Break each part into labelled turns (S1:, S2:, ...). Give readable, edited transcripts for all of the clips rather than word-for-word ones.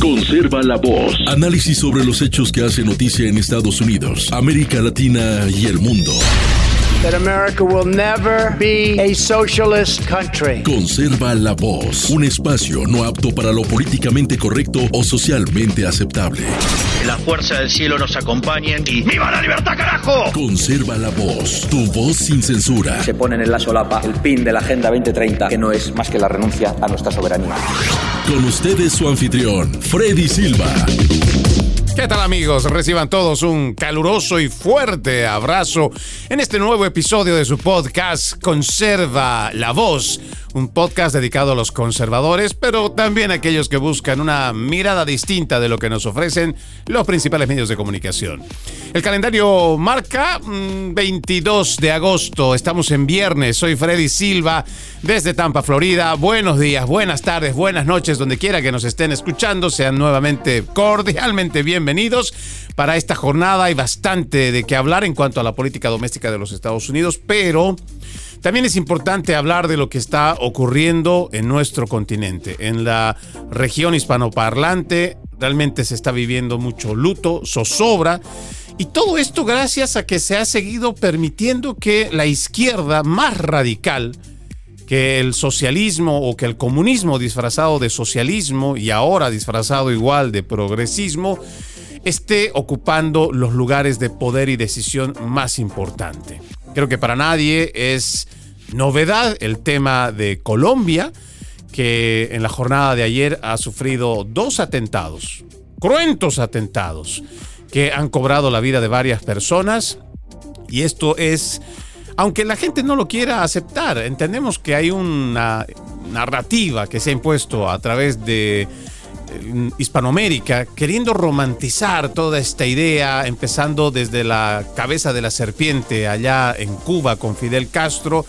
S1: Conserva la voz. Análisis sobre los hechos que hacen noticia en Estados Unidos, América Latina y el mundo.
S2: That America will never be a socialist country.
S1: Conserva la voz. Un espacio no apto para lo políticamente correcto o socialmente aceptable.
S3: La fuerza del cielo nos acompañe y ¡viva la libertad, carajo!
S1: Conserva la voz. Tu voz sin censura.
S4: Se ponen en la solapa el pin de la Agenda 2030, que no es más que la renuncia a nuestra soberanía.
S1: Con ustedes su anfitrión, Freddy Silva.
S5: ¿Qué tal, amigos? Reciban todos un caluroso y fuerte abrazo en este nuevo episodio de su podcast Conserva la Voz, un podcast dedicado a los conservadores, pero también a aquellos que buscan una mirada distinta de lo que nos ofrecen los principales medios de comunicación. El calendario marca 22 de agosto, estamos en viernes, soy Freddy Silva desde Tampa, Florida. Buenos días, buenas tardes, buenas noches, donde quiera que nos estén escuchando, sean nuevamente cordialmente bienvenidos para esta jornada. Hay bastante de qué hablar en cuanto a la política doméstica de los Estados Unidos, pero también es importante hablar de lo que está ocurriendo en nuestro continente. En la región hispanoparlante realmente se está viviendo mucho luto, zozobra, y todo esto gracias a que se ha seguido permitiendo que la izquierda más radical, que el socialismo o que el comunismo disfrazado de socialismo y ahora disfrazado igual de progresismo, esté ocupando los lugares de poder y decisión más importante. Creo que para nadie es novedad el tema de Colombia, que en la jornada de ayer ha sufrido 2 atentados, cruentos atentados, que han cobrado la vida de varias personas. Y esto es, aunque la gente no lo quiera aceptar, entendemos que hay una narrativa que se ha impuesto a través de Hispanoamérica, queriendo romantizar toda esta idea, empezando desde la cabeza de la serpiente allá en Cuba con Fidel Castro,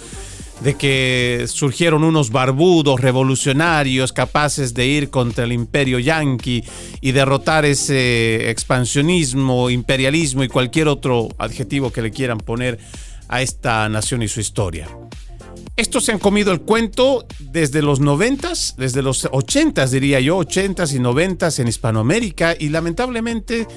S5: de que surgieron unos barbudos revolucionarios capaces de ir contra el imperio yanqui y derrotar ese expansionismo, imperialismo y cualquier otro adjetivo que le quieran poner a esta nación y su historia. Estos se han comido el cuento desde los 90s, desde los 80s diría yo, 80s y 90s en Hispanoamérica, y lamentablemente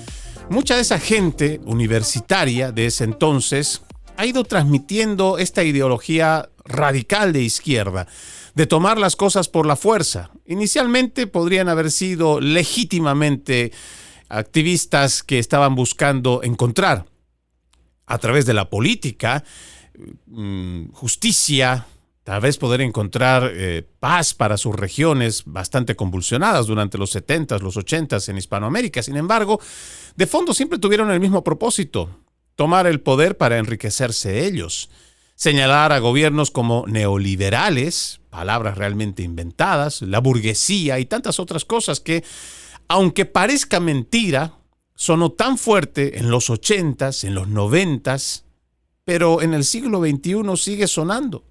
S5: mucha de esa gente universitaria de ese entonces ha ido transmitiendo esta ideología radical de izquierda, de tomar las cosas por la fuerza. Inicialmente podrían haber sido legítimamente activistas que estaban buscando encontrar a través de la política justicia, tal vez poder encontrar paz para sus regiones bastante convulsionadas durante los 70s, los 80s en Hispanoamérica. Sin embargo, de fondo siempre tuvieron el mismo propósito: tomar el poder para enriquecerse ellos, señalar a gobiernos como neoliberales, palabras realmente inventadas, la burguesía y tantas otras cosas que, aunque parezca mentira, sonó tan fuerte en los 80s, en los 90s, pero en el siglo XXI sigue sonando.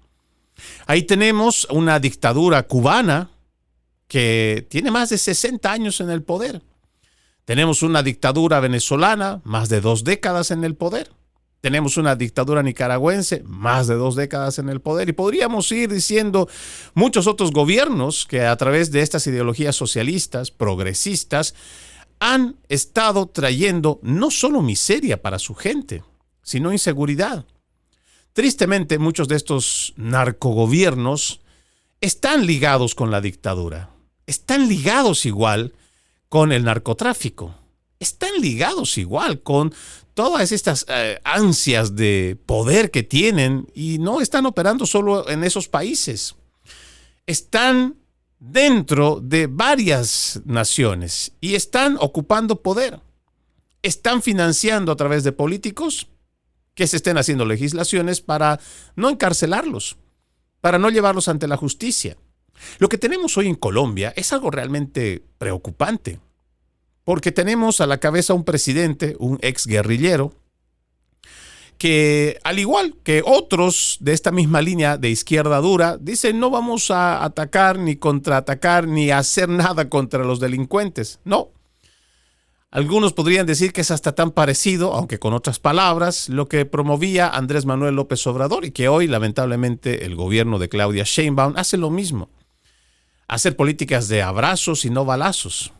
S5: Ahí tenemos una dictadura cubana que tiene más de 60 años en el poder. Tenemos una dictadura venezolana, más de 2 décadas en el poder. Tenemos una dictadura nicaragüense, más de 2 décadas en el poder. Y podríamos ir diciendo muchos otros gobiernos que a través de estas ideologías socialistas, progresistas, han estado trayendo no solo miseria para su gente, sino inseguridad. Tristemente, muchos de estos narcogobiernos están ligados con la dictadura, están ligados igual con el narcotráfico, están ligados igual con todas estas ansias de poder que tienen, y no están operando solo en esos países. Están dentro de varias naciones y están ocupando poder. Están financiando a través de políticos que se estén haciendo legislaciones para no encarcelarlos, para no llevarlos ante la justicia. Lo que tenemos hoy en Colombia es algo realmente preocupante, porque tenemos a la cabeza un presidente, un exguerrillero, que al igual que otros de esta misma línea de izquierda dura, dicen no vamos a atacar ni contraatacar ni hacer nada contra los delincuentes. No. Algunos podrían decir que es hasta tan parecido, aunque con otras palabras, lo que promovía Andrés Manuel López Obrador, y que hoy, lamentablemente, el gobierno de Claudia Sheinbaum hace lo mismo. Hacer políticas de abrazos y no balazos.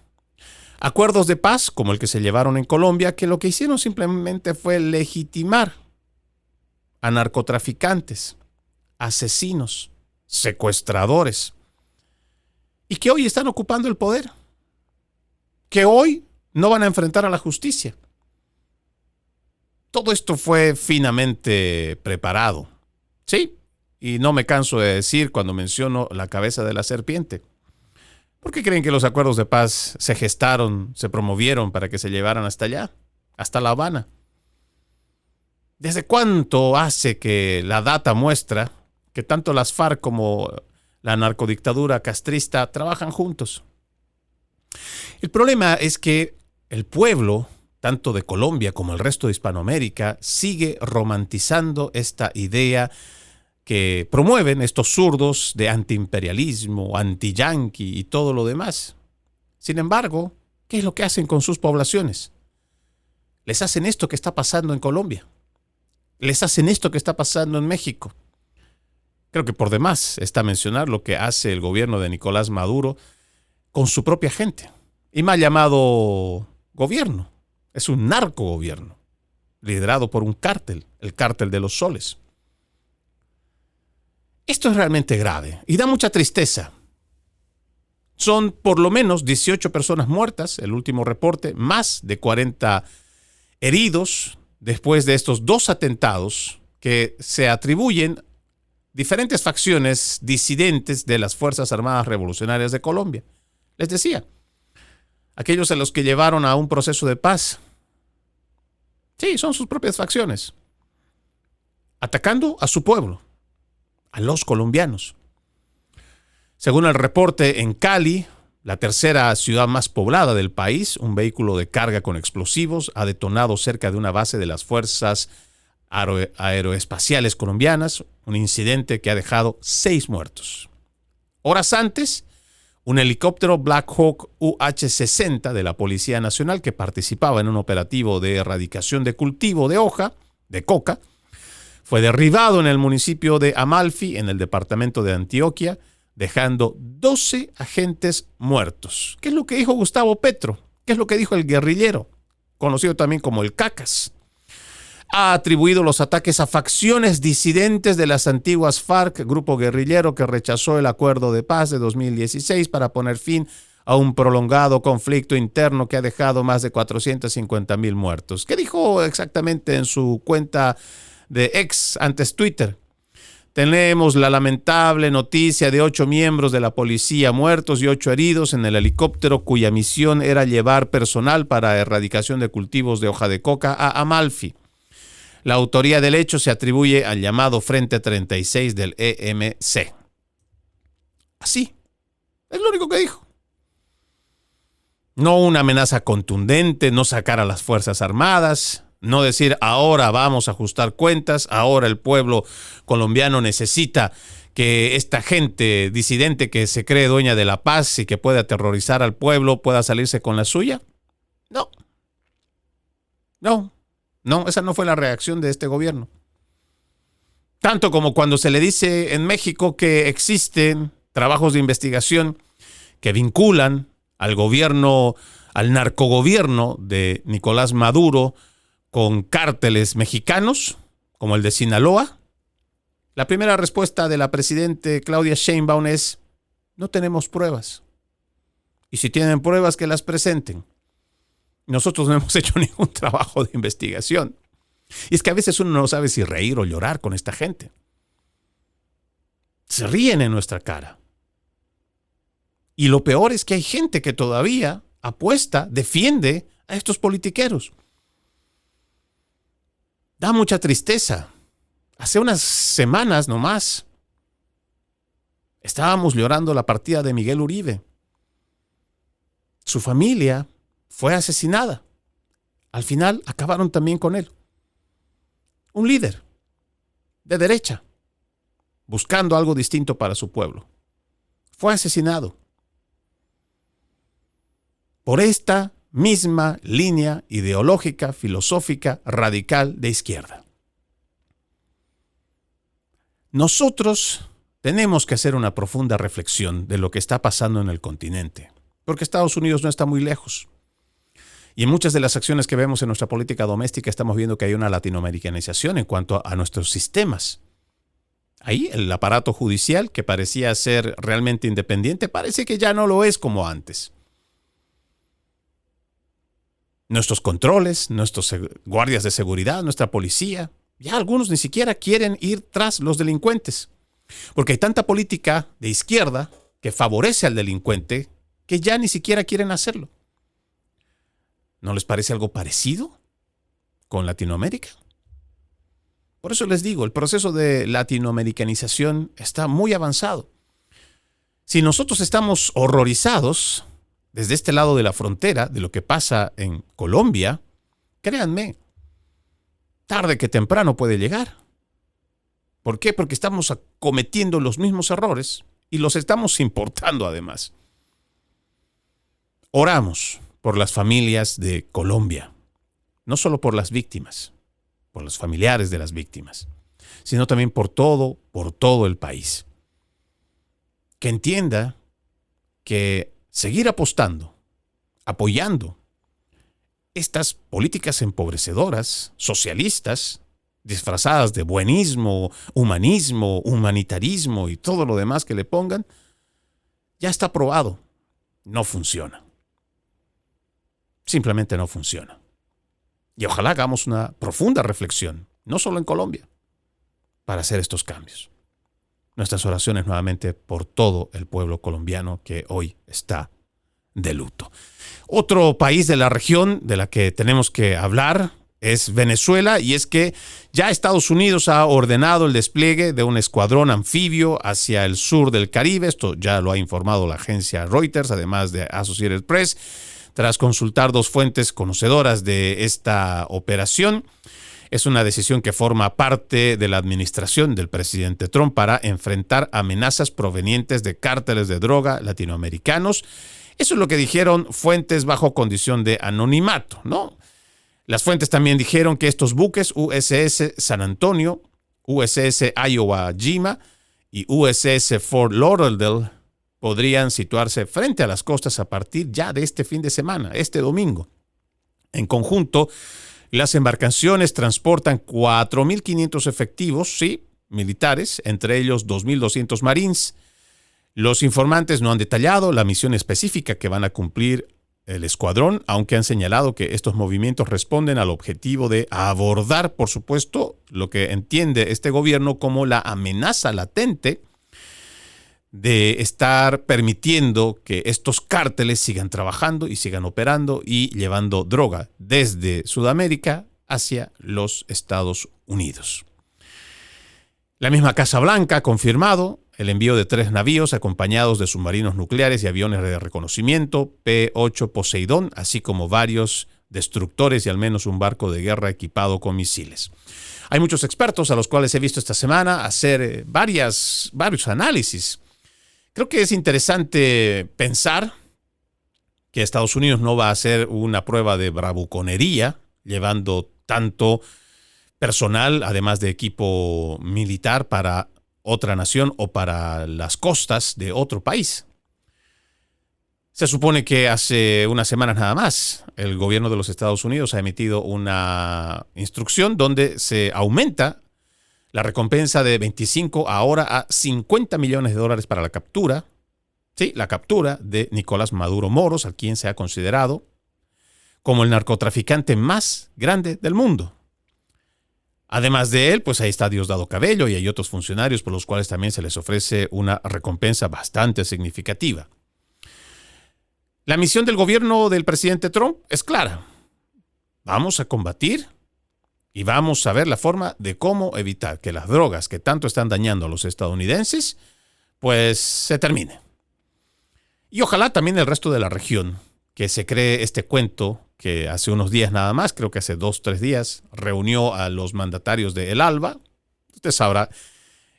S5: Acuerdos de paz, como el que se llevaron en Colombia, que lo que hicieron simplemente fue legitimar a narcotraficantes, asesinos, secuestradores, y que hoy están ocupando el poder, que hoy no van a enfrentar a la justicia. Todo esto fue finamente preparado, ¿sí? Y no me canso de decir cuando menciono la cabeza de la serpiente. ¿Por qué creen que los acuerdos de paz se gestaron, se promovieron para que se llevaran hasta allá, hasta La Habana? ¿Desde cuánto hace que la data muestra que tanto las FARC como la narcodictadura castrista trabajan juntos? El problema es que el pueblo, tanto de Colombia como el resto de Hispanoamérica, sigue romantizando esta idea que promueven estos zurdos de antiimperialismo, anti-yanqui y todo lo demás. Sin embargo, ¿qué es lo que hacen con sus poblaciones? Les hacen esto que está pasando en Colombia. Les hacen esto que está pasando en México. Creo que por demás está mencionar lo que hace el gobierno de Nicolás Maduro con su propia gente. Y mal llamado gobierno. Es un narcogobierno, liderado por un cártel, el cártel de los soles. Esto es realmente grave y da mucha tristeza. Son por lo menos 18 personas muertas, el último reporte, más de 40 heridos después de estos dos atentados que se atribuyen diferentes facciones disidentes de las Fuerzas Armadas Revolucionarias de Colombia. Les decía, aquellos a los que llevaron a un proceso de paz. Sí, son sus propias facciones. Atacando a su pueblo, a los colombianos. Según el reporte, en Cali, la tercera ciudad más poblada del país, un vehículo de carga con explosivos ha detonado cerca de una base de las Fuerzas Aeroespaciales Colombianas, un incidente que ha dejado 6 muertos. Horas antes, un helicóptero Black Hawk UH-60 de la Policía Nacional que participaba en un operativo de erradicación de cultivo de coca, fue derribado en el municipio de Amalfi, en el departamento de Antioquia, dejando 12 agentes muertos. ¿Qué es lo que dijo Gustavo Petro? ¿Qué es lo que dijo el guerrillero, conocido también como el Cacas? Ha atribuido los ataques a facciones disidentes de las antiguas FARC, grupo guerrillero que rechazó el acuerdo de paz de 2016 para poner fin a un prolongado conflicto interno que ha dejado más de 450,000 muertos. ¿Qué dijo exactamente en su cuenta de X, antes Twitter? Tenemos la lamentable noticia de 8 miembros de la policía muertos y 8 heridos en el helicóptero cuya misión era llevar personal para erradicación de cultivos de hoja de coca a Amalfi. La autoría del hecho se atribuye al llamado Frente 36 del EMC. Así. Es lo único que dijo. No una amenaza contundente, no sacar a las Fuerzas Armadas, no decir ahora vamos a ajustar cuentas, ahora el pueblo colombiano necesita que esta gente disidente que se cree dueña de la paz y que puede aterrorizar al pueblo pueda salirse con la suya. No, esa no fue la reacción de este gobierno. Tanto como cuando se le dice en México que existen trabajos de investigación que vinculan al gobierno, al narcogobierno de Nicolás Maduro con cárteles mexicanos, como el de Sinaloa. La primera respuesta de la presidenta Claudia Sheinbaum es: no tenemos pruebas. Y si tienen pruebas, que las presenten. Nosotros no hemos hecho ningún trabajo de investigación. Y es que a veces uno no sabe si reír o llorar con esta gente. Se ríen en nuestra cara. Y lo peor es que hay gente que todavía apuesta, defiende a estos politiqueros. Da mucha tristeza. Hace unas semanas nomás estábamos llorando la partida de Miguel Uribe. Su familia fue asesinada. Al final acabaron también con él. Un líder de derecha, buscando algo distinto para su pueblo. Fue asesinado por esta misma línea ideológica, filosófica, radical de izquierda. Nosotros tenemos que hacer una profunda reflexión de lo que está pasando en el continente, porque Estados Unidos no está muy lejos. Y en muchas de las acciones que vemos en nuestra política doméstica estamos viendo que hay una latinoamericanización en cuanto a nuestros sistemas. Ahí el aparato judicial, que parecía ser realmente independiente, parece que ya no lo es como antes. Nuestros controles, nuestros guardias de seguridad, nuestra policía, ya algunos ni siquiera quieren ir tras los delincuentes. Porque hay tanta política de izquierda que favorece al delincuente que ya ni siquiera quieren hacerlo. ¿No les parece algo parecido con Latinoamérica? Por eso les digo, el proceso de latinoamericanización está muy avanzado. Si nosotros estamos horrorizados desde este lado de la frontera de lo que pasa en Colombia, créanme, tarde que temprano puede llegar. ¿Por qué? Porque estamos cometiendo los mismos errores y los estamos importando además. Oramos por las familias de Colombia, no solo por las víctimas, por los familiares de las víctimas, sino también por todo el país. Que entienda que seguir apostando, apoyando estas políticas empobrecedoras, socialistas, disfrazadas de buenismo, humanismo, humanitarismo y todo lo demás que le pongan, ya está probado. No funciona. Simplemente no funciona. Y ojalá hagamos una profunda reflexión, no solo en Colombia, para hacer estos cambios. Nuestras oraciones nuevamente por todo el pueblo colombiano que hoy está de luto. Otro país de la región de la que tenemos que hablar es Venezuela, y es que ya Estados Unidos ha ordenado el despliegue de un escuadrón anfibio hacia el sur del Caribe. Esto ya lo ha informado la agencia Reuters, además de Associated Press, tras consultar dos fuentes conocedoras de esta operación. Es una decisión que forma parte de la administración del presidente Trump para enfrentar amenazas provenientes de cárteles de droga latinoamericanos. Eso es lo que dijeron fuentes bajo condición de anonimato, ¿no? Las fuentes también dijeron que estos buques USS San Antonio, USS Iowa Jima y USS Fort Lauderdale podrían situarse frente a las costas a partir ya de este fin de semana, este domingo. En conjunto, las embarcaciones transportan 4.500 efectivos, sí, militares, entre ellos 2.200 marines. Los informantes no han detallado la misión específica que van a cumplir el escuadrón, aunque han señalado que estos movimientos responden al objetivo de abordar, por supuesto, lo que entiende este gobierno como la amenaza latente de estar permitiendo que estos cárteles sigan trabajando y sigan operando y llevando droga desde Sudamérica hacia los Estados Unidos. La misma Casa Blanca ha confirmado el envío de 3 navíos acompañados de submarinos nucleares y aviones de reconocimiento P-8 Poseidón, así como varios destructores y al menos un barco de guerra equipado con misiles. Hay muchos expertos a los cuales he visto esta semana hacer varios análisis. Creo que es interesante pensar que Estados Unidos no va a hacer una prueba de bravuconería, llevando tanto personal, además de equipo militar, para otra nación o para las costas de otro país. Se supone que hace unas semanas nada más, el gobierno de los Estados Unidos ha emitido una instrucción donde se aumenta la recompensa de 25 ahora a 50 millones de dólares para la captura. Sí, la captura de Nicolás Maduro Moros, a quien se ha considerado como el narcotraficante más grande del mundo. Además de él, pues ahí está Diosdado Cabello y hay otros funcionarios por los cuales también se les ofrece una recompensa bastante significativa. La misión del gobierno del presidente Trump es clara. Vamos a combatir y vamos a ver la forma de cómo evitar que las drogas que tanto están dañando a los estadounidenses, pues se termine. Y ojalá también el resto de la región, que se cree este cuento que hace unos días nada más, creo que hace 2-3 días, reunió a los mandatarios de El ALBA. Usted sabrá,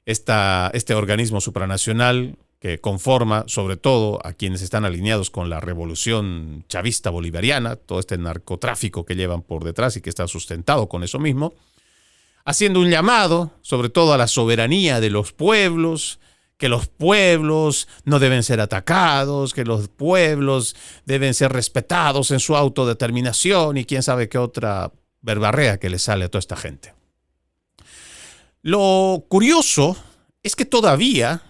S5: este organismo supranacional que conforma sobre todo a quienes están alineados con la revolución chavista bolivariana, todo este narcotráfico que llevan por detrás y que está sustentado con eso mismo, haciendo un llamado sobre todo a la soberanía de los pueblos, que los pueblos no deben ser atacados, que los pueblos deben ser respetados en su autodeterminación y quién sabe qué otra verbarrea que le sale a toda esta gente. Lo curioso es que todavía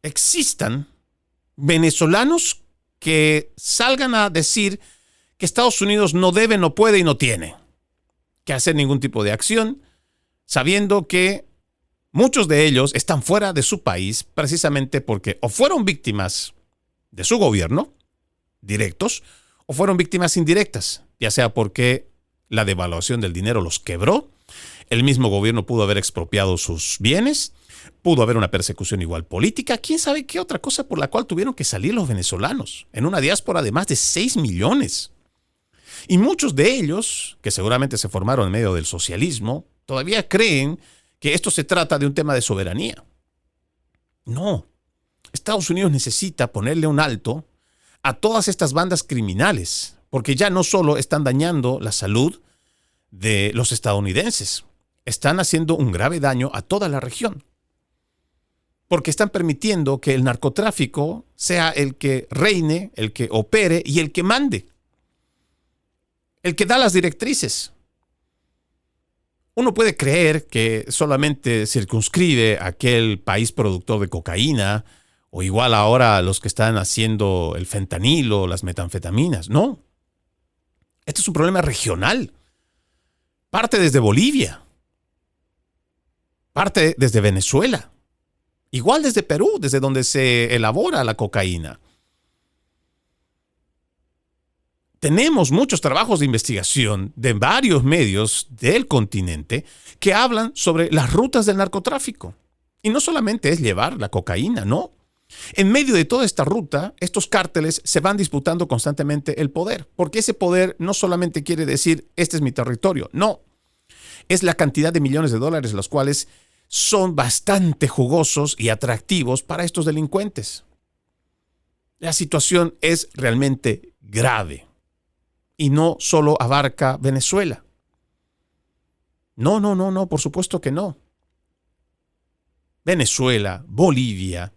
S5: existan venezolanos que salgan a decir que Estados Unidos no debe, no puede y no tiene que hacer ningún tipo de acción, sabiendo que muchos de ellos están fuera de su país precisamente porque o fueron víctimas de su gobierno, directos, o fueron víctimas indirectas, ya sea porque la devaluación del dinero los quebró, el mismo gobierno pudo haber expropiado sus bienes, pudo haber una persecución igual política, quién sabe qué otra cosa por la cual tuvieron que salir los venezolanos, en una diáspora de más de 6 millones. Y muchos de ellos, que seguramente se formaron en medio del socialismo, todavía creen que esto se trata de un tema de soberanía. No. Estados Unidos necesita ponerle un alto a todas estas bandas criminales, porque ya no solo están dañando la salud de los estadounidenses, están haciendo un grave daño a toda la región, porque están permitiendo que el narcotráfico sea el que reine, el que opere y el que mande, el que da las directrices. Uno puede creer que solamente circunscribe a aquel país productor de cocaína o igual ahora a los que están haciendo el fentanilo, las metanfetaminas. No. Este es un problema regional. Parte desde Bolivia. Parte desde Venezuela. Igual desde Perú, desde donde se elabora la cocaína. Tenemos muchos trabajos de investigación de varios medios del continente que hablan sobre las rutas del narcotráfico. Y no solamente es llevar la cocaína, no. En medio de toda esta ruta, estos cárteles se van disputando constantemente el poder. Porque ese poder no solamente quiere decir, este es mi territorio. No. Es la cantidad de millones de dólares los cuales son bastante jugosos y atractivos para estos delincuentes. La situación es realmente grave. Y no solo abarca Venezuela. No, por supuesto que no. Venezuela, Bolivia,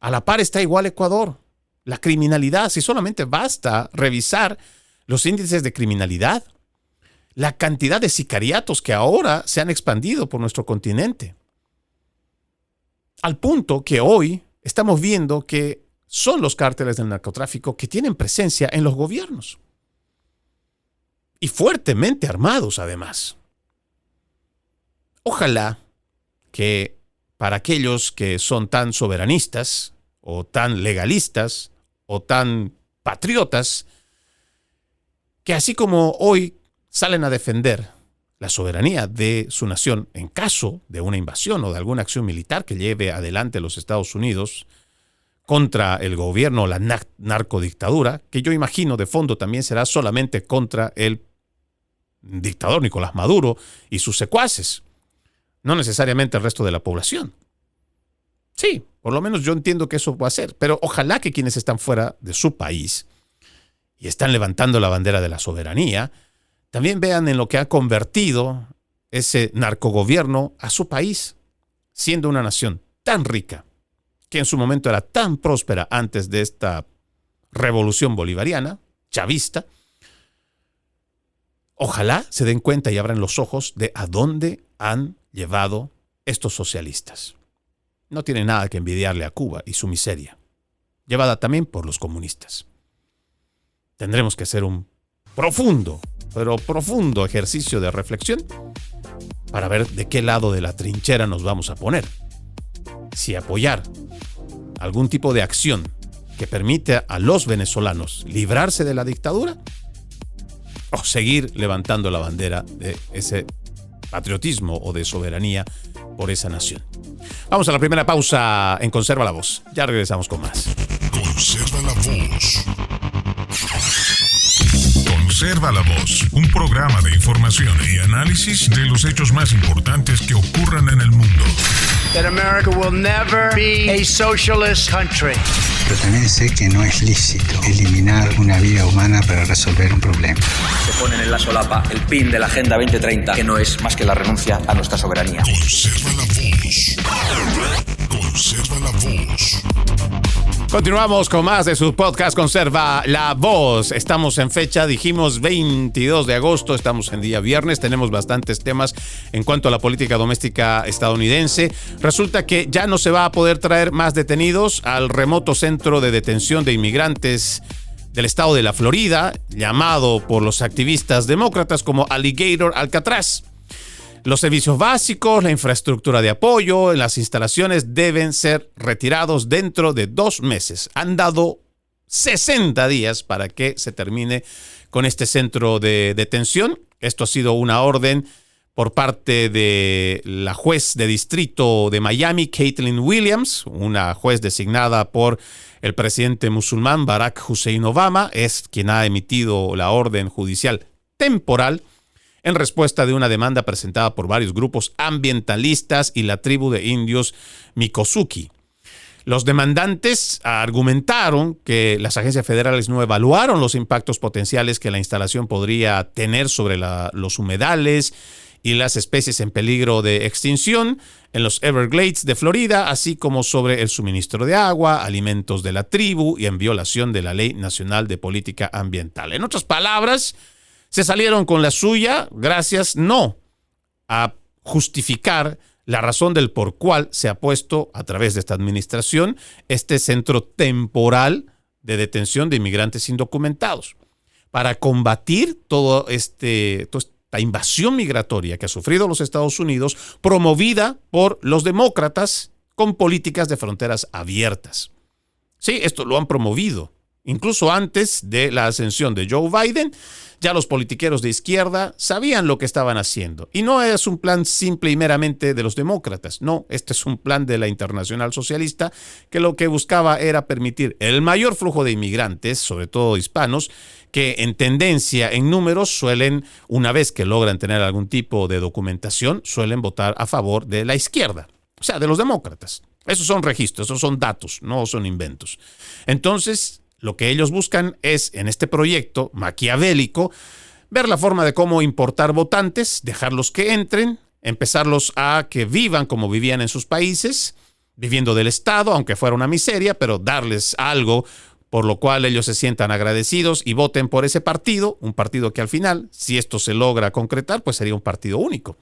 S5: a la par está igual Ecuador. La criminalidad, si solamente basta revisar los índices de criminalidad, la cantidad de sicariatos que ahora se han expandido por nuestro continente. Al punto que hoy estamos viendo que son los cárteles del narcotráfico que tienen presencia en los gobiernos. Y fuertemente armados, además. Ojalá que para aquellos que son tan soberanistas, o tan legalistas, o tan patriotas, que así como hoy salen a defender la soberanía de su nación en caso de una invasión o de alguna acción militar que lleve adelante los Estados Unidos contra el gobierno o la narcodictadura, que yo imagino de fondo también será solamente contra el dictador Nicolás Maduro y sus secuaces, no necesariamente el resto de la población. Sí, por lo menos yo entiendo que eso va a ser, pero ojalá que quienes están fuera de su país y están levantando la bandera de la soberanía, también vean en lo que ha convertido ese narcogobierno a su país, siendo una nación tan rica, que en su momento era tan próspera antes de esta revolución bolivariana, chavista. Ojalá se den cuenta y abran los ojos de a dónde han llevado estos socialistas. No tiene nada que envidiarle a Cuba y su miseria, llevada también por los comunistas. Tendremos que hacer un profundo, pero profundo ejercicio de reflexión para ver de qué lado de la trinchera nos vamos a poner. Si apoyar algún tipo de acción que permite a los venezolanos librarse de la dictadura, o seguir levantando la bandera de ese patriotismo o de soberanía por esa nación. Vamos a la primera pausa en Conserva la Voz. Ya regresamos con más.
S6: Conserva la Voz. Conserva la Voz, un programa de información y análisis de los hechos más importantes que ocurran en el mundo.
S2: That America will never be a socialist country.
S7: pero también sé que no es lícito eliminar una vida humana para resolver un problema.
S4: Se ponen en la solapa el pin de la Agenda 2030, que no es más que la renuncia a nuestra soberanía.
S6: Conserva la voz. Conserva la voz.
S5: Continuamos con más de su podcast Conserva la Voz. Estamos en fecha, dijimos 22 de agosto, estamos en día viernes, tenemos bastantes temas en cuanto a la política doméstica estadounidense. Resulta que ya no se va a poder traer más detenidos al remoto centro de detención de inmigrantes del estado de la Florida, llamado por los activistas demócratas como Alligator Alcatraz. Los servicios básicos, la infraestructura de apoyo en las instalaciones deben ser retirados dentro de 2 meses. Han dado 60 días para que se termine con este centro de detención. Esto ha sido una orden por parte de la juez de distrito de Miami, Caitlin Williams, una juez designada por el presidente musulmán Barack Hussein Obama. Es quien ha emitido la orden judicial temporal en respuesta de una demanda presentada por varios grupos ambientalistas y la tribu de indios Miccosukee. Los demandantes argumentaron que las agencias federales no evaluaron los impactos potenciales que la instalación podría tener sobre los humedales y las especies en peligro de extinción en los Everglades de Florida, así como sobre el suministro de agua, alimentos de la tribu y en violación de la Ley Nacional de Política Ambiental. En otras palabras, se salieron con la suya gracias no a justificar la razón del por cual se ha puesto a través de esta administración este centro temporal de detención de inmigrantes indocumentados. Para combatir toda esta invasión migratoria que ha sufrido los Estados Unidos, promovida por los demócratas con políticas de fronteras abiertas. Sí, esto lo han promovido. Incluso antes de la ascensión de Joe Biden, ya los politiqueros de izquierda sabían lo que estaban haciendo. Y no es un plan simple y meramente de los demócratas. No, este es un plan de la Internacional Socialista que lo que buscaba era permitir el mayor flujo de inmigrantes, sobre todo hispanos, que en tendencia, en números, suelen, una vez que logran tener algún tipo de documentación, suelen votar a favor de la izquierda, o sea, de los demócratas. Esos son registros, esos son datos, no son inventos. Entonces, lo que ellos buscan es, en este proyecto maquiavélico, ver la forma de cómo importar votantes, dejarlos que entren, empezarlos a que vivan como vivían en sus países, viviendo del Estado, aunque fuera una miseria, pero darles algo por lo cual ellos se sientan agradecidos y voten por ese partido, un partido que al final, si esto se logra concretar, pues sería un partido único.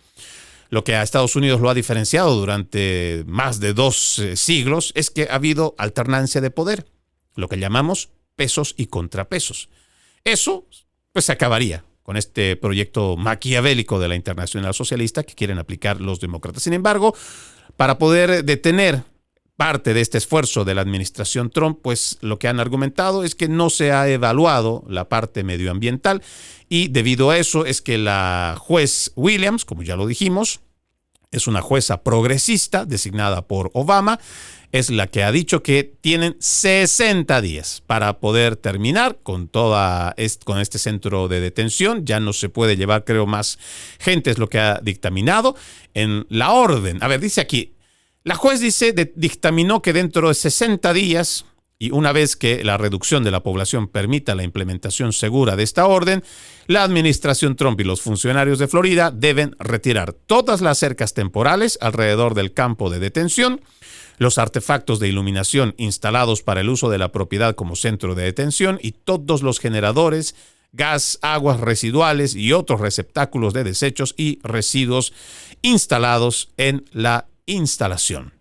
S5: Lo que a Estados Unidos lo ha diferenciado durante más de 2 siglos es que ha habido alternancia de poder, lo que llamamos pesos y contrapesos. Eso pues se acabaría con este proyecto maquiavélico de la Internacional Socialista que quieren aplicar los demócratas. Sin embargo, para poder detener parte de este esfuerzo de la administración Trump, pues lo que han argumentado es que no se ha evaluado la parte medioambiental y debido a eso es que la juez Williams, como ya lo dijimos, es una jueza progresista designada por Obama, es la que ha dicho que tienen 60 días para poder terminar con este centro de detención. Ya no se puede llevar, creo, más gente, es lo que ha dictaminado en la orden. A ver, dice aquí, la juez dictaminó que dentro de 60 días, y una vez que la reducción de la población permita la implementación segura de esta orden, la administración Trump y los funcionarios de Florida deben retirar todas las cercas temporales alrededor del campo de detención, los artefactos de iluminación instalados para el uso de la propiedad como centro de detención y todos los generadores, gas, aguas residuales y otros receptáculos de desechos y residuos instalados en la instalación.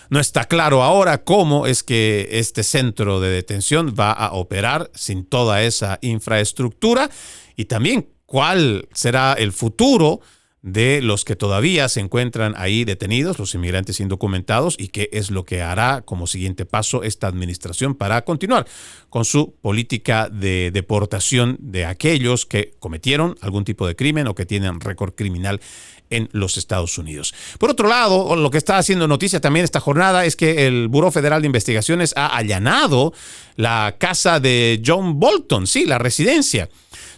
S5: No está claro ahora cómo es que este centro de detención va a operar sin toda esa infraestructura y también cuál será el futuro de los que todavía se encuentran ahí detenidos, los inmigrantes indocumentados, y qué es lo que hará como siguiente paso esta administración para continuar con su política de deportación de aquellos que cometieron algún tipo de crimen o que tienen récord criminal en los Estados Unidos. Por otro lado, lo que está haciendo noticia también esta jornada es que el Buró Federal de Investigaciones ha allanado la casa de John Bolton, sí, la residencia.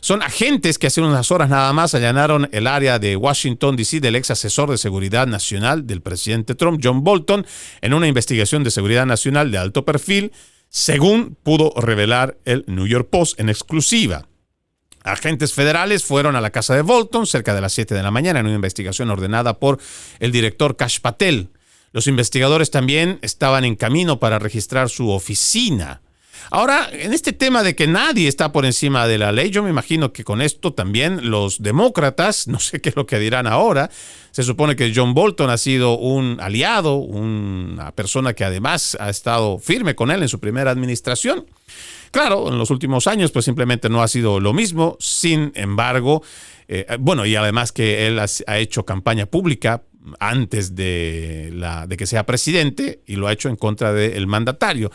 S5: Son agentes que hace unas horas nada más allanaron el área de Washington, D.C. del ex asesor de seguridad nacional del presidente Trump, John Bolton, en una investigación de seguridad nacional de alto perfil, según pudo revelar el New York Post en exclusiva. Agentes federales fueron a la casa de Bolton cerca de las 7 de la mañana en una investigación ordenada por el director Kash Patel. Los investigadores también estaban en camino para registrar su oficina. Ahora, en este tema de que nadie está por encima de la ley, yo me imagino que con esto también los demócratas, no sé qué es lo que dirán ahora, se supone que John Bolton ha sido un aliado, una persona que además ha estado firme con él en su primera administración. Claro, en los últimos años pues simplemente no ha sido lo mismo. Sin embargo, y además que él ha hecho campaña pública antes de que sea presidente y lo ha hecho en contra del mandatario.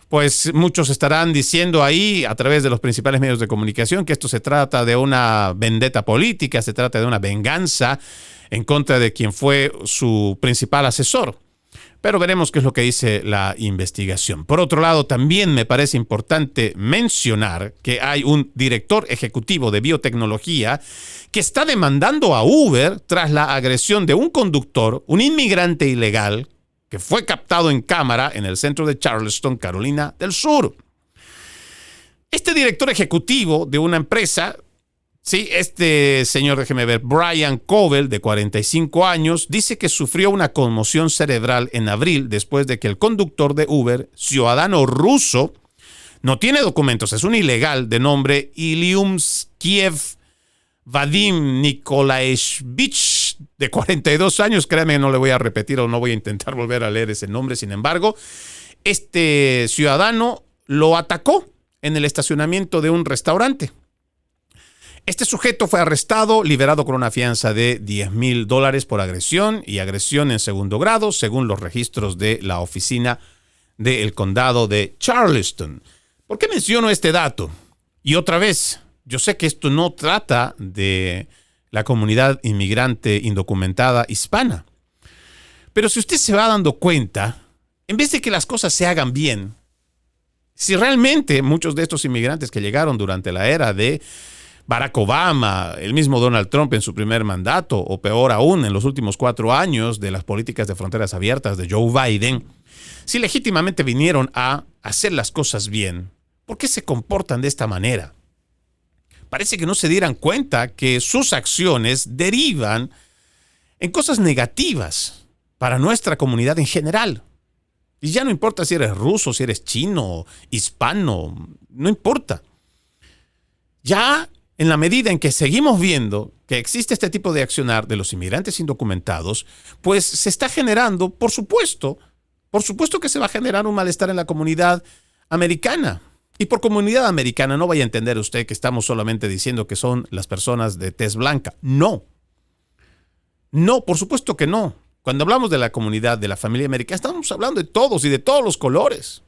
S5: Pues muchos estarán diciendo ahí a través de los principales medios de comunicación que esto se trata de una vendetta política, se trata de una venganza en contra de quien fue su principal asesor. Pero veremos qué es lo que dice la investigación. Por otro lado, también me parece importante mencionar que hay un director ejecutivo de biotecnología que está demandando a Uber tras la agresión de un conductor, un inmigrante ilegal, que fue captado en cámara en el centro de Charleston, Carolina del Sur. Este director ejecutivo de una empresa, sí, este señor, déjeme ver, Brian Kovel, de 45 años, dice que sufrió una conmoción cerebral en abril después de que el conductor de Uber, ciudadano ruso, no tiene documentos, es un ilegal de nombre Ilyumskiev Vadim Nikolaevich, de 42 años, créanme, no le voy a repetir o no voy a intentar volver a leer ese nombre. Sin embargo, este ciudadano lo atacó en el estacionamiento de un restaurante. Este sujeto fue arrestado, liberado con una fianza de $10,000 por agresión y agresión en segundo grado, según los registros de la oficina del condado de Charleston. ¿Por qué menciono este dato? Y otra vez, yo sé que esto no trata de la comunidad inmigrante indocumentada hispana. Pero si usted se va dando cuenta, en vez de que las cosas se hagan bien, si realmente muchos de estos inmigrantes que llegaron durante la era de Barack Obama, el mismo Donald Trump en su primer mandato, o peor aún, en los últimos 4 años de las políticas de fronteras abiertas de Joe Biden, si legítimamente vinieron a hacer las cosas bien, ¿por qué se comportan de esta manera? Parece que no se dieran cuenta que sus acciones derivan en cosas negativas para nuestra comunidad en general. Y ya no importa si eres ruso, si eres chino, hispano, no importa. Ya en la medida en que seguimos viendo que existe este tipo de accionar de los inmigrantes indocumentados, pues se está generando, por supuesto que se va a generar un malestar en la comunidad americana. Y por comunidad americana no vaya a entender usted que estamos solamente diciendo que son las personas de tez blanca. No. No, por supuesto que no. Cuando hablamos de la comunidad, de la familia americana, estamos hablando de todos y de todos los colores.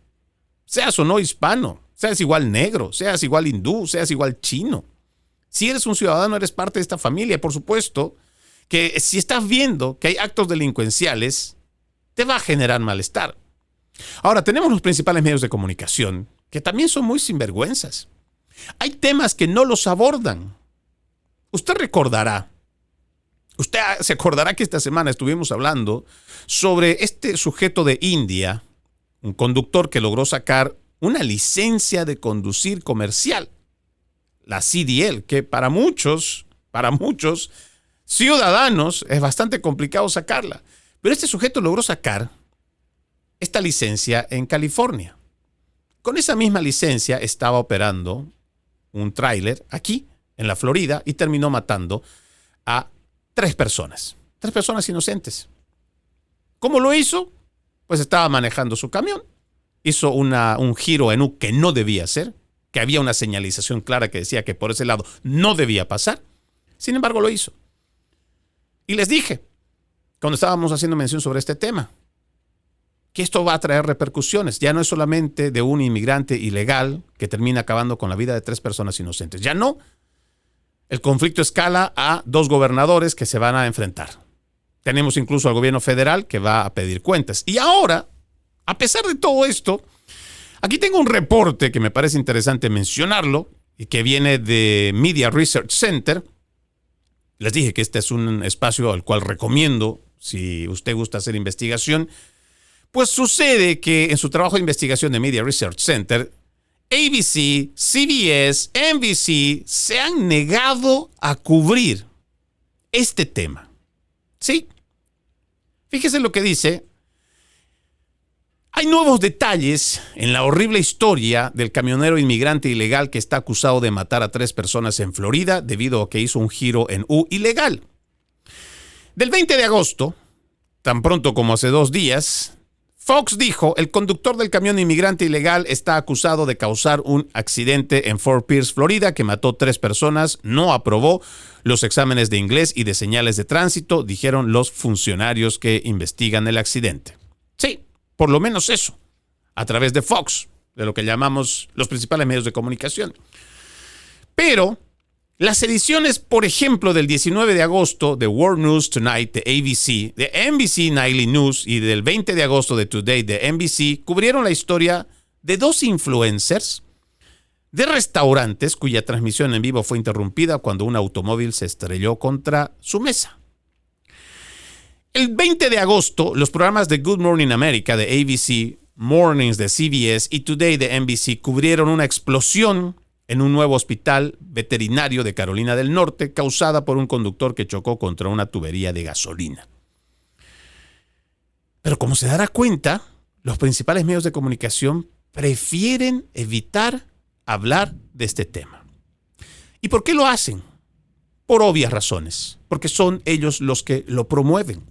S5: Seas o no hispano, seas igual negro, seas igual hindú, seas igual chino. Si eres un ciudadano, eres parte de esta familia. Por supuesto que si estás viendo que hay actos delincuenciales, te va a generar malestar. Ahora, tenemos los principales medios de comunicación que también son muy sinvergüenzas. Hay temas que no los abordan. Usted se acordará que esta semana estuvimos hablando sobre este sujeto de India, un conductor que logró sacar una licencia de conducir comercial, la CDL, que para muchos ciudadanos es bastante complicado sacarla. Pero este sujeto logró sacar esta licencia en California. Con esa misma licencia estaba operando un tráiler aquí, en la Florida, y terminó matando a 3 personas. 3 personas inocentes. ¿Cómo lo hizo? Pues estaba manejando su camión. Hizo un giro en U que no debía hacer, que había una señalización clara que decía que por ese lado no debía pasar. Sin embargo, lo hizo. Y les dije, cuando estábamos haciendo mención sobre este tema, que esto va a traer repercusiones. Ya no es solamente de un inmigrante ilegal que termina acabando con la vida de 3 personas inocentes. Ya no. El conflicto escala a 2 gobernadores que se van a enfrentar. Tenemos incluso al gobierno federal que va a pedir cuentas. Y ahora, a pesar de todo esto, aquí tengo un reporte que me parece interesante mencionarlo, y que viene de Media Research Center. Les dije que este es un espacio al cual recomiendo si usted gusta hacer investigación. Pues sucede que en su trabajo de investigación de Media Research Center, ABC, CBS, NBC se han negado a cubrir este tema. ¿Sí? Fíjese lo que dice. Hay nuevos detalles en la horrible historia del camionero inmigrante ilegal que está acusado de matar a 3 personas en Florida debido a que hizo un giro en U ilegal. Del 20 de agosto, tan pronto como hace 2 días, Fox dijo, el conductor del camión inmigrante ilegal está acusado de causar un accidente en Fort Pierce, Florida, que mató 3 personas, no aprobó los exámenes de inglés y de señales de tránsito, dijeron los funcionarios que investigan el accidente. Sí, por lo menos eso, a través de Fox, de lo que llamamos los principales medios de comunicación. Pero las ediciones, por ejemplo, del 19 de agosto de World News Tonight de ABC, de NBC Nightly News y del 20 de agosto de Today de NBC cubrieron la historia de 2 influencers de restaurantes cuya transmisión en vivo fue interrumpida cuando un automóvil se estrelló contra su mesa. El 20 de agosto, los programas de Good Morning America de ABC, Mornings de CBS y Today de NBC cubrieron una explosión en un nuevo hospital veterinario de Carolina del Norte causada por un conductor que chocó contra una tubería de gasolina. Pero como se dará cuenta, los principales medios de comunicación prefieren evitar hablar de este tema. ¿Y por qué lo hacen? Por obvias razones, porque son ellos los que lo promueven.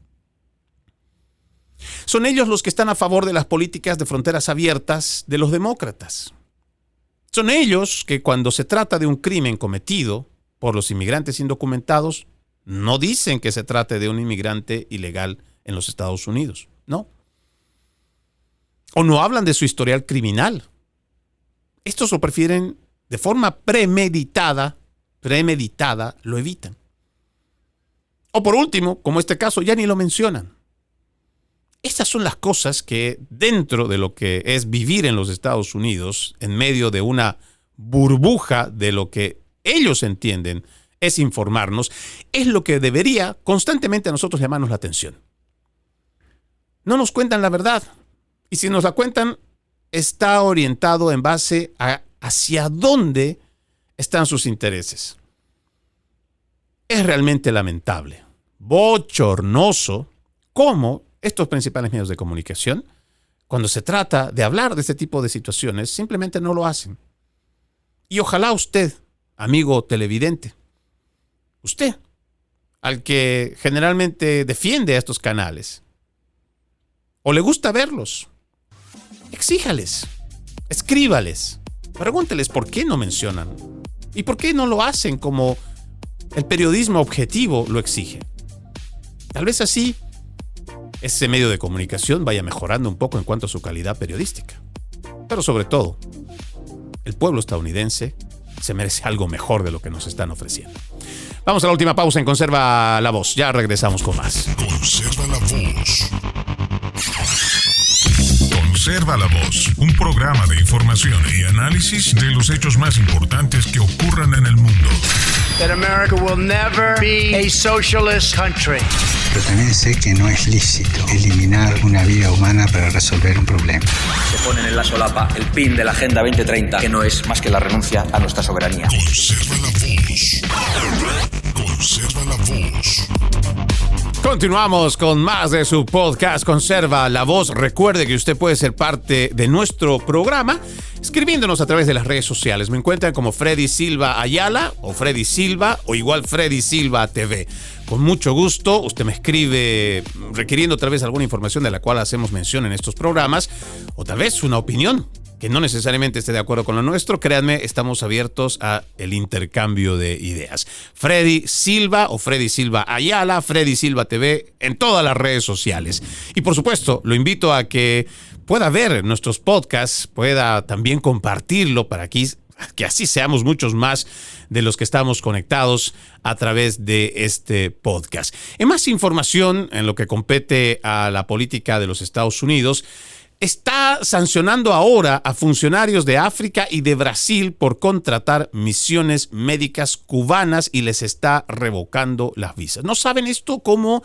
S5: Son ellos los que están a favor de las políticas de fronteras abiertas de los demócratas. Son ellos que cuando se trata de un crimen cometido por los inmigrantes indocumentados, no dicen que se trate de un inmigrante ilegal en los Estados Unidos, no. O no hablan de su historial criminal. Estos lo prefieren de forma premeditada, lo evitan. O por último, como este caso, ya ni lo mencionan. Estas son las cosas que dentro de lo que es vivir en los Estados Unidos, en medio de una burbuja de lo que ellos entienden es informarnos, es lo que debería constantemente a nosotros llamarnos la atención. No nos cuentan la verdad. Y si nos la cuentan, está orientado en base a hacia dónde están sus intereses. Es realmente lamentable, bochornoso, cómo estos principales medios de comunicación, cuando se trata de hablar de este tipo de situaciones, simplemente no lo hacen. Y ojalá usted, amigo televidente, usted, al que generalmente defiende a estos canales, o le gusta verlos, exíjales, escríbales, pregúnteles por qué no mencionan y por qué no lo hacen como el periodismo objetivo lo exige. Tal vez así ese medio de comunicación vaya mejorando un poco en cuanto a su calidad periodística. Pero sobre todo, el pueblo estadounidense se merece algo mejor de lo que nos están ofreciendo. Vamos a la última pausa en Conserva la Voz. Ya regresamos con más.
S6: Conserva la Voz. Conserva la Voz, un programa de información y análisis de los hechos más importantes que ocurran en el mundo.
S2: That America will never be a socialist country.
S7: Pero también sé que no es lícito eliminar una vida humana para resolver un problema.
S4: Se ponen en la solapa el pin de la Agenda 2030, que no es más que la renuncia a nuestra soberanía.
S6: Conserva la Voz. Conserva la Voz.
S5: Continuamos con más de su podcast Conserva la Voz. Recuerde que usted puede ser parte de nuestro programa escribiéndonos a través de las redes sociales. Me encuentran como Freddy Silva Ayala o Freddy Silva o igual Freddy Silva TV. Con mucho gusto, usted me escribe requiriendo tal vez alguna información de la cual hacemos mención en estos programas o tal vez una opinión que no necesariamente esté de acuerdo con lo nuestro. Créanme, estamos abiertos a el intercambio de ideas. Freddy Silva o Freddy Silva Ayala, Freddy Silva TV en todas las redes sociales. Y por supuesto, lo invito a que pueda ver nuestros podcasts, pueda también compartirlo para que así seamos muchos más de los que estamos conectados a través de este podcast. En más información en lo que compete a la política de los Estados Unidos, está sancionando ahora a funcionarios de África y de Brasil por contratar misiones médicas cubanas y les está revocando las visas. ¿No saben esto cómo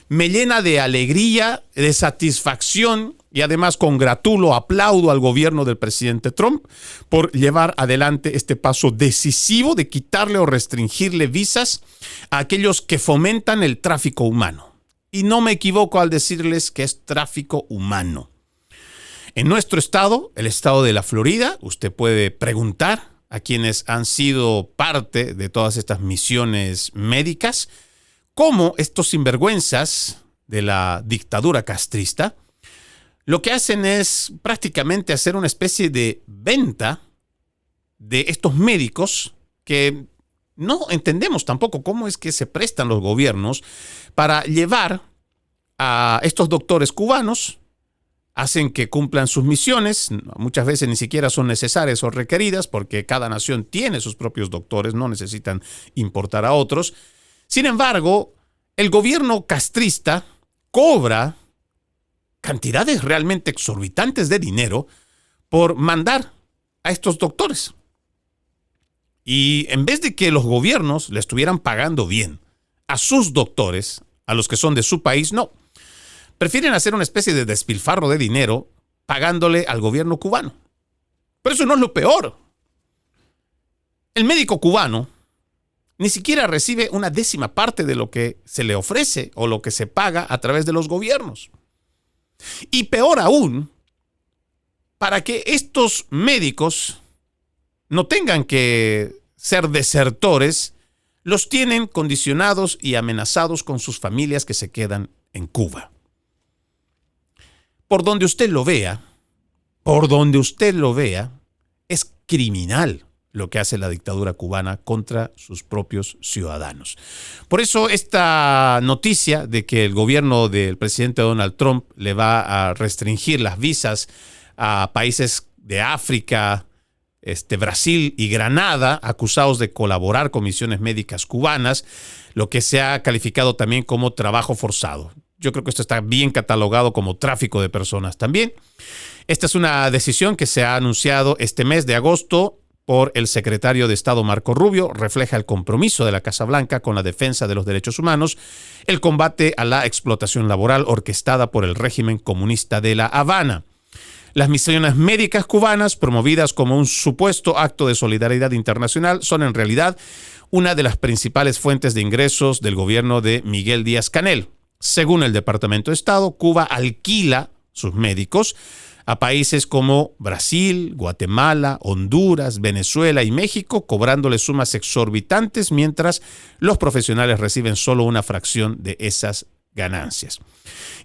S5: me llena de alegría, de satisfacción y además congratulo, aplaudo al gobierno del presidente Trump por llevar adelante este paso decisivo de quitarle o restringirle visas a aquellos que fomentan el tráfico humano? Y no me equivoco al decirles que es tráfico humano. En nuestro estado, el estado de la Florida, usted puede preguntar a quienes han sido parte de todas estas misiones médicas, cómo estos sinvergüenzas de la dictadura castrista lo que hacen es prácticamente hacer una especie de venta de estos médicos que no entendemos tampoco cómo es que se prestan los gobiernos para llevar a estos doctores cubanos. Hacen que cumplan sus misiones, muchas veces ni siquiera son necesarias o requeridas porque cada nación tiene sus propios doctores, no necesitan importar a otros. Sin embargo, el gobierno castrista cobra cantidades realmente exorbitantes de dinero por mandar a estos doctores. Y en vez de que los gobiernos le estuvieran pagando bien a sus doctores, a los que son de su país, no. Prefieren hacer una especie de despilfarro de dinero pagándole al gobierno cubano. Pero eso no es lo peor. El médico cubano ni siquiera recibe una décima parte de lo que se le ofrece o lo que se paga a través de los gobiernos. Y peor aún, para que estos médicos no tengan que ser desertores, los tienen condicionados y amenazados con sus familias que se quedan en Cuba. Por donde usted lo vea, es criminal lo que hace la dictadura cubana contra sus propios ciudadanos. Por eso esta noticia de que el gobierno del presidente Donald Trump le va a restringir las visas a países de África, Brasil y Granada, acusados de colaborar con misiones médicas cubanas, lo que se ha calificado también como trabajo forzado. Yo creo que esto está bien catalogado como tráfico de personas también. Esta es una decisión que se ha anunciado este mes de agosto por el secretario de Estado Marco Rubio. Refleja el compromiso de la Casa Blanca con la defensa de los derechos humanos, el combate a la explotación laboral orquestada por el régimen comunista de La Habana. Las misiones médicas cubanas, promovidas como un supuesto acto de solidaridad internacional, son en realidad una de las principales fuentes de ingresos del gobierno de Miguel Díaz-Canel. Según el Departamento de Estado, Cuba alquila sus médicos a países como Brasil, Guatemala, Honduras, Venezuela y México, cobrándoles sumas exorbitantes mientras los profesionales reciben solo una fracción de esas ganancias.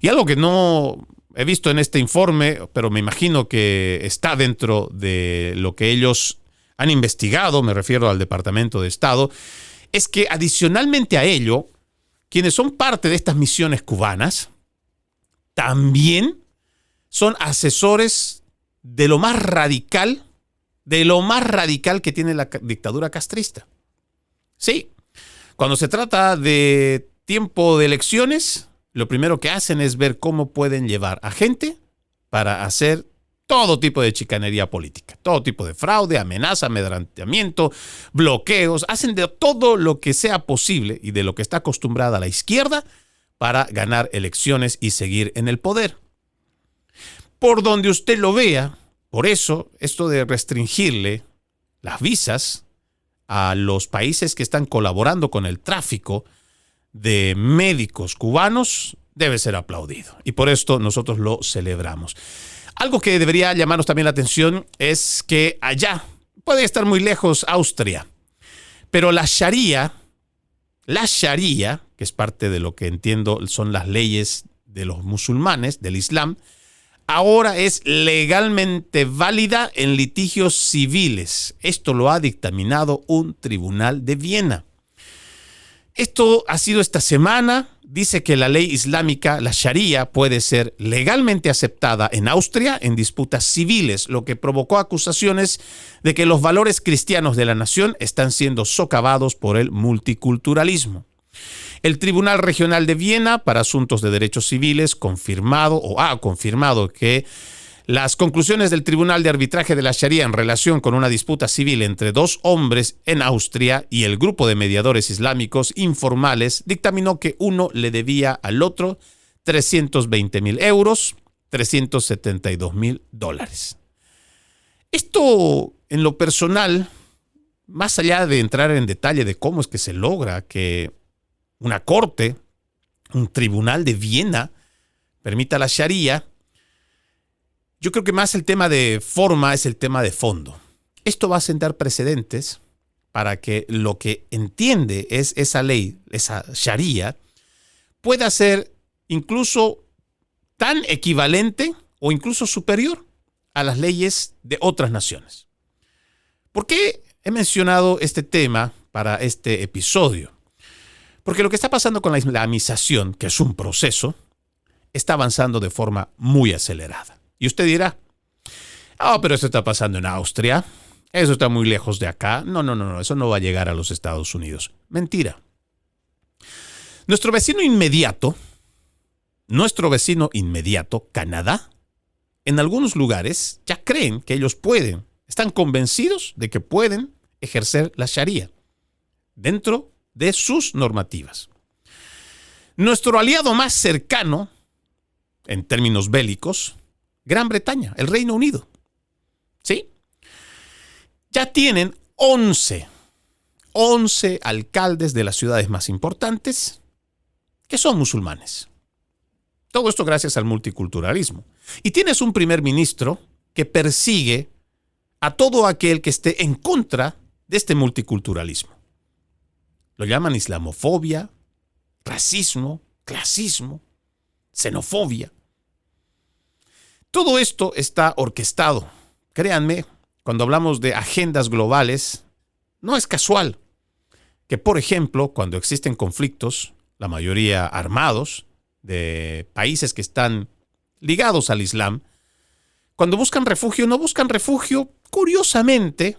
S5: Y algo que no he visto en este informe, pero me imagino que está dentro de lo que ellos han investigado, me refiero al Departamento de Estado, es que adicionalmente a ello, quienes son parte de estas misiones cubanas también son asesores de lo más radical que tiene la dictadura castrista. Sí, cuando se trata de tiempo de elecciones, lo primero que hacen es ver cómo pueden llevar a gente para hacer todo tipo de chicanería política, todo tipo de fraude, amenaza, amedrentamiento, bloqueos, hacen de todo lo que sea posible y de lo que está acostumbrada la izquierda para ganar elecciones y seguir en el poder. Por donde usted lo vea, por eso esto de restringirle las visas a los países que están colaborando con el tráfico de médicos cubanos debe ser aplaudido. Y por esto nosotros lo celebramos. Algo que debería llamarnos también la atención es que allá, puede estar muy lejos Austria, pero la Sharia, que es parte de lo que entiendo son las leyes de los musulmanes, del Islam, ahora es legalmente válida en litigios civiles. Esto lo ha dictaminado un tribunal de Viena. Esto ha sido esta semana. Dice que la ley islámica, la Sharia, puede ser legalmente aceptada en Austria en disputas civiles, lo que provocó acusaciones de que los valores cristianos de la nación están siendo socavados por el multiculturalismo. El Tribunal Regional de Viena para Asuntos de Derechos Civiles ha confirmado que Las conclusiones del Tribunal de Arbitraje de la Sharia en relación con una disputa civil entre dos hombres en Austria y el grupo de mediadores islámicos informales dictaminó que uno le debía al otro 320.000 euros, $372.000. Esto, en lo personal, más allá de entrar en detalle de cómo es que se logra que una corte, un tribunal de Viena, permita la Sharia, yo creo que más el tema de forma es el tema de fondo. Esto va a sentar precedentes para que lo que entiende es esa ley, esa Sharia, pueda ser incluso tan equivalente o incluso superior a las leyes de otras naciones. ¿Por qué he mencionado este tema para este episodio? Porque lo que está pasando con la islamización, que es un proceso, está avanzando de forma muy acelerada. Y usted dirá, pero eso está pasando en Austria, eso está muy lejos de acá. No, eso no va a llegar a los Estados Unidos. Mentira. Nuestro vecino inmediato, Canadá, en algunos lugares ya creen que ellos pueden, están convencidos de que pueden ejercer la Sharia dentro de sus normativas. Nuestro aliado más cercano, en términos bélicos, Gran Bretaña, el Reino Unido. ¿Sí? Ya tienen 11 alcaldes de las ciudades más importantes que son musulmanes. Todo esto gracias al multiculturalismo. Y tienes un primer ministro que persigue a todo aquel que esté en contra de este multiculturalismo. Lo llaman islamofobia, racismo, clasismo, xenofobia. Todo esto está orquestado. Créanme, cuando hablamos de agendas globales, no es casual que, por ejemplo, cuando existen conflictos, la mayoría armados, de países que están ligados al Islam, cuando buscan refugio, no buscan refugio, curiosamente,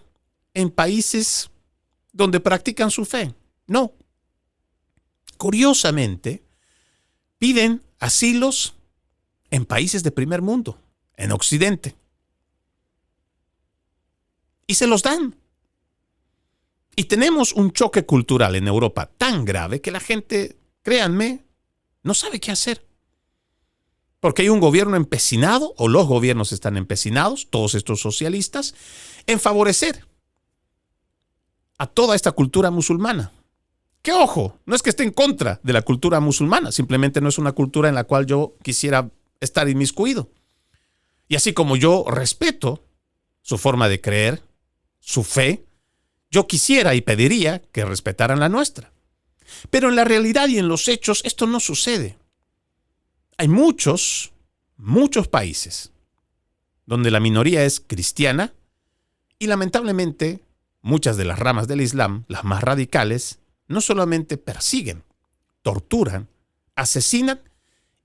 S5: en países donde practican su fe. No. Curiosamente, piden asilos en países de primer mundo, en Occidente. Y se los dan. Y tenemos un choque cultural en Europa tan grave que la gente, créanme, no sabe qué hacer. Porque hay un gobierno empecinado, o los gobiernos están empecinados, todos estos socialistas, en favorecer a toda esta cultura musulmana. Que ojo, no es que esté en contra de la cultura musulmana, simplemente no es una cultura en la cual yo quisiera estar inmiscuido. Y así como yo respeto su forma de creer, su fe, yo quisiera y pediría que respetaran la nuestra. Pero en la realidad y en los hechos esto no sucede. Hay muchos países donde la minoría es cristiana y lamentablemente muchas de las ramas del Islam, las más radicales, no solamente persiguen, torturan, asesinan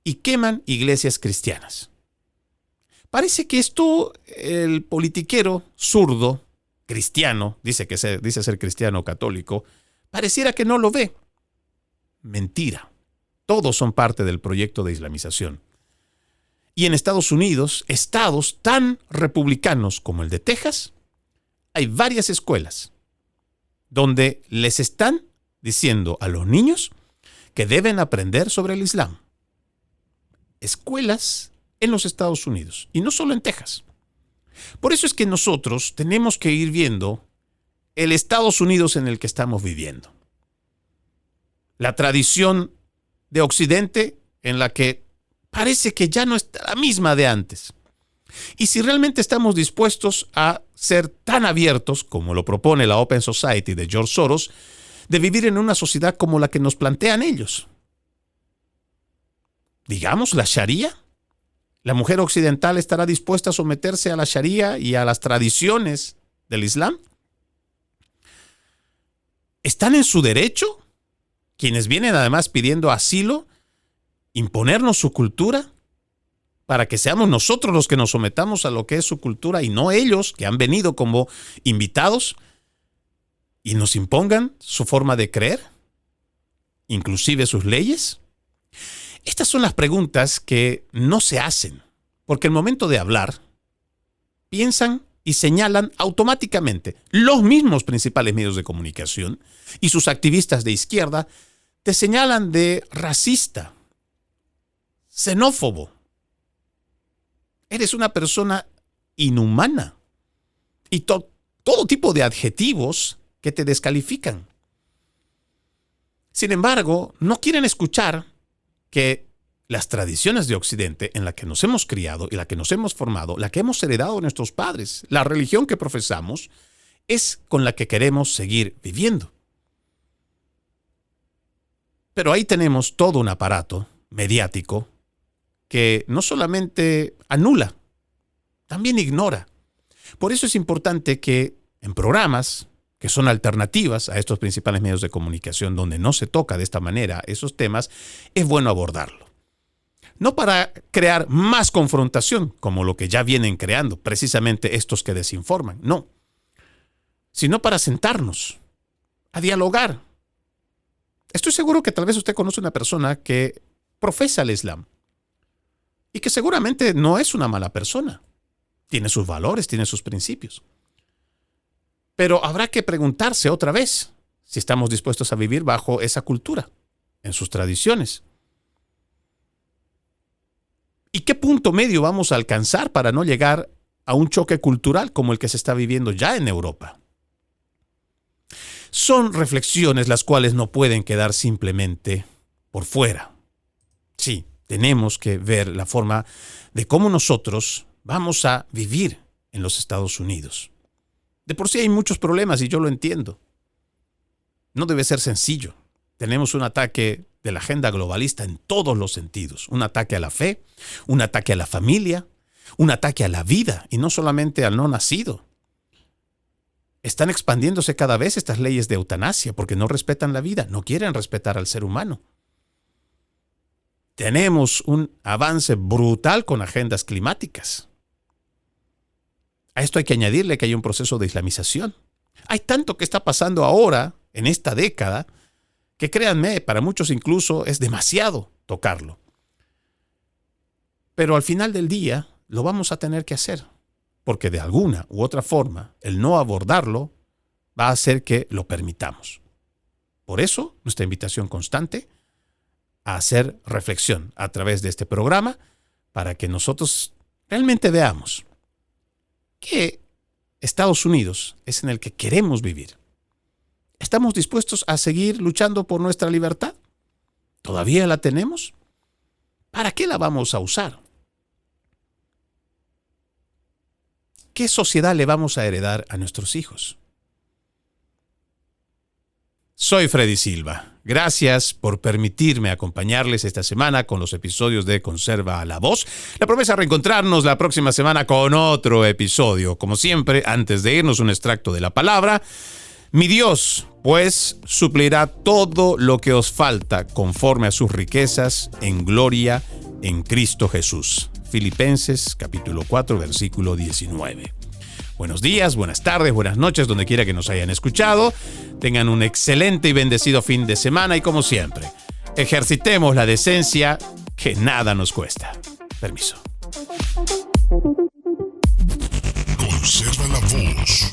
S5: y queman iglesias cristianas. Parece que esto el politiquero zurdo, cristiano, dice ser cristiano católico, pareciera que no lo ve. Mentira. Todos son parte del proyecto de islamización. Y en Estados Unidos, estados tan republicanos como el de Texas, hay varias escuelas donde les están diciendo a los niños que deben aprender sobre el Islam. Escuelas en los Estados Unidos, y no solo en Texas. Por eso es que nosotros tenemos que ir viendo el Estados Unidos en el que estamos viviendo. La tradición de Occidente en la que parece que ya no está la misma de antes. Y si realmente estamos dispuestos a ser tan abiertos, como lo propone la Open Society de George Soros, de vivir en una sociedad como la que nos plantean ellos. Digamos, la Sharia. ¿La mujer occidental estará dispuesta a someterse a la Sharia y a las tradiciones del Islam? ¿Están en su derecho quienes vienen además pidiendo asilo, imponernos su cultura para que seamos nosotros los que nos sometamos a lo que es su cultura y no ellos que han venido como invitados y nos impongan su forma de creer, inclusive sus leyes? Estas son las preguntas que no se hacen, porque el momento de hablar piensan y señalan automáticamente. Los mismos principales medios de comunicación y sus activistas de izquierda te señalan de racista, xenófobo. Eres una persona inhumana. Y todo tipo de adjetivos que te descalifican. Sin embargo, no quieren escuchar que las tradiciones de Occidente en la que nos hemos criado y la que nos hemos formado, la que hemos heredado de nuestros padres, la religión que profesamos, es con la que queremos seguir viviendo. Pero ahí tenemos todo un aparato mediático que no solamente anula, también ignora. Por eso es importante que en programas que son alternativas a estos principales medios de comunicación, donde no se toca de esta manera esos temas, es bueno abordarlo. No para crear más confrontación, como lo que ya vienen creando, precisamente estos que desinforman, no. Sino para sentarnos, a dialogar. Estoy seguro que tal vez usted conoce una persona que profesa el Islam y que seguramente no es una mala persona. Tiene sus valores, tiene sus principios. Pero habrá que preguntarse otra vez si estamos dispuestos a vivir bajo esa cultura, en sus tradiciones. ¿Y qué punto medio vamos a alcanzar para no llegar a un choque cultural como el que se está viviendo ya en Europa? Son reflexiones las cuales no pueden quedar simplemente por fuera. Sí, tenemos que ver la forma de cómo nosotros vamos a vivir en los Estados Unidos. De por sí hay muchos problemas y yo lo entiendo. No debe ser sencillo. Tenemos un ataque de la agenda globalista en todos los sentidos. Un ataque a la fe, un ataque a la familia, un ataque a la vida y no solamente al no nacido. Están expandiéndose cada vez estas leyes de eutanasia porque no respetan la vida, no quieren respetar al ser humano. Tenemos un avance brutal con agendas climáticas. A esto hay que añadirle que hay un proceso de islamización. Hay tanto que está pasando ahora, en esta década, que créanme, para muchos incluso es demasiado tocarlo. Pero al final del día lo vamos a tener que hacer, porque de alguna u otra forma el no abordarlo va a hacer que lo permitamos. Por eso, nuestra invitación constante a hacer reflexión a través de este programa para que nosotros realmente veamos que Estados Unidos es en el que queremos vivir. ¿Estamos dispuestos a seguir luchando por nuestra libertad? ¿Todavía la tenemos? ¿Para qué la vamos a usar? ¿Qué sociedad le vamos a heredar a nuestros hijos? Soy Freddy Silva. Gracias por permitirme acompañarles esta semana con los episodios de Conserva la Voz. La promesa es reencontrarnos la próxima semana con otro episodio. Como siempre, antes de irnos, un extracto de la palabra. Mi Dios, pues, suplirá todo lo que os falta conforme a sus riquezas en gloria en Cristo Jesús. Filipenses, capítulo 4, versículo 19. Buenos días, buenas tardes, buenas noches, donde quiera que nos hayan escuchado. Tengan un excelente y bendecido fin de semana y, como siempre, ejercitemos la decencia que nada nos cuesta. Permiso.
S6: Conserva la voz.